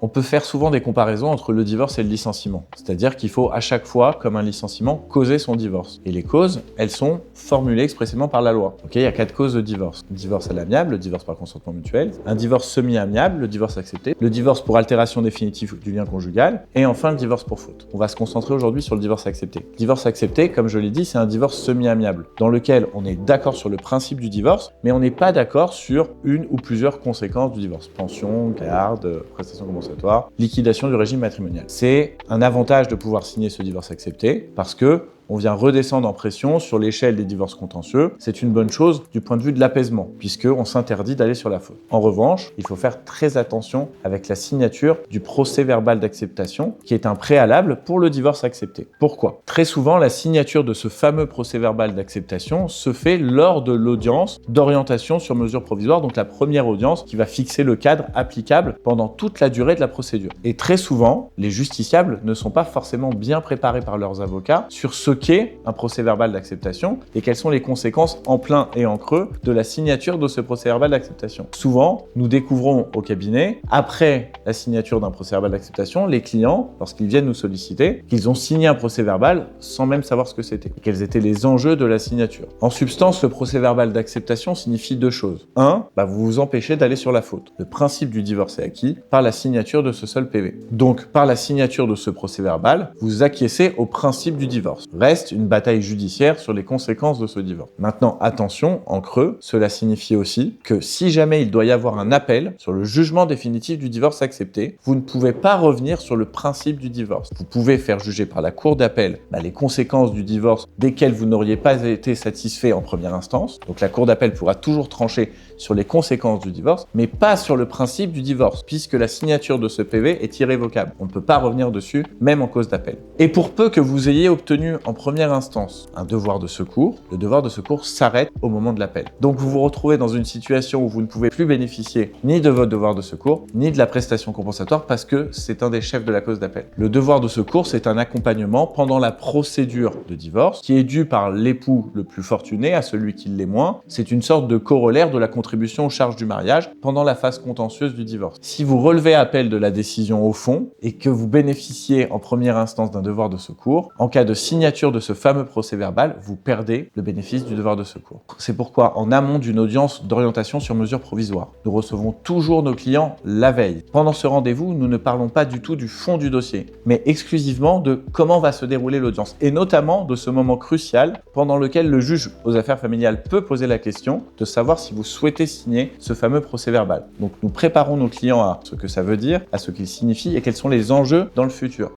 On peut faire souvent des comparaisons entre le divorce et le licenciement. C'est-à-dire qu'il faut à chaque fois, comme un licenciement, causer son divorce. Et les causes, elles sont formulées expressément par la loi. Il y a 4 causes de divorce. Le divorce à l'amiable, le divorce par consentement mutuel, un divorce semi-amiable, le divorce accepté, le divorce pour altération définitive du lien conjugal, et enfin le divorce pour faute. On va se concentrer aujourd'hui sur le divorce accepté. Le divorce accepté, comme je l'ai dit, c'est un divorce semi-amiable, dans lequel on est d'accord sur le principe du divorce, mais on n'est pas d'accord sur une ou plusieurs conséquences du divorce. Pension, garde, prestations compensatoires, liquidation du régime matrimonial. C'est un avantage de pouvoir signer ce divorce accepté, parce que on vient redescendre en pression sur l'échelle des divorces contentieux. C'est une bonne chose du point de vue de l'apaisement, puisqu'on s'interdit d'aller sur la faute. En revanche, il faut faire très attention avec la signature du procès-verbal d'acceptation, qui est un préalable pour le divorce accepté. Pourquoi ? Très souvent, la signature de ce fameux procès-verbal d'acceptation se fait lors de l'audience d'orientation sur mesure provisoire, donc la première audience qui va fixer le cadre applicable pendant toute la durée de la procédure. Et très souvent, les justiciables ne sont pas forcément bien préparés par leurs avocats sur ce qu'est un procès-verbal d'acceptation et quelles sont les conséquences en plein et en creux de la signature de ce procès-verbal d'acceptation. Souvent, nous découvrons au cabinet, après la signature d'un procès-verbal d'acceptation, les clients, lorsqu'ils viennent nous solliciter, qu'ils ont signé un procès-verbal sans même savoir ce que c'était et quels étaient les enjeux de la signature. En substance, le procès-verbal d'acceptation signifie 2 choses. 1, vous vous empêchez d'aller sur la faute. Le principe du divorce est acquis par la signature de ce seul PV. Donc, par la signature de ce procès-verbal, vous acquiescez au principe du divorce. Reste une bataille judiciaire sur les conséquences de ce divorce. Maintenant, attention, en creux, cela signifie aussi que si jamais il doit y avoir un appel sur le jugement définitif du divorce accepté, vous ne pouvez pas revenir sur le principe du divorce. Vous pouvez faire juger par la cour d'appel les conséquences du divorce desquelles vous n'auriez pas été satisfait en première instance. Donc la cour d'appel pourra toujours trancher sur les conséquences du divorce, mais pas sur le principe du divorce, puisque la signature de ce PV est irrévocable. On ne peut pas revenir dessus, même en cause d'appel. Et pour peu que vous ayez obtenu en première instance un devoir de secours, le devoir de secours s'arrête au moment de l'appel. Donc vous vous retrouvez dans une situation où vous ne pouvez plus bénéficier ni de votre devoir de secours, ni de la prestation compensatoire parce que c'est un des chefs de la cause d'appel. Le devoir de secours, c'est un accompagnement pendant la procédure de divorce qui est dû par l'époux le plus fortuné à celui qui l'est moins. C'est une sorte de corollaire de la contribution aux charges du mariage pendant la phase contentieuse du divorce. Si vous relevez appel de la décision au fond et que vous bénéficiez en première instance d'un devoir de secours, en cas de signature de ce fameux procès-verbal, vous perdez le bénéfice du devoir de secours. C'est pourquoi, en amont d'une audience d'orientation sur mesure provisoire, nous recevons toujours nos clients la veille. Pendant ce rendez-vous, nous ne parlons pas du tout du fond du dossier, mais exclusivement de comment va se dérouler l'audience, et notamment de ce moment crucial pendant lequel le juge aux affaires familiales peut poser la question de savoir si vous souhaitez signer ce fameux procès-verbal. Donc nous préparons nos clients à ce que ça veut dire, à ce qu'il signifie et quels sont les enjeux dans le futur.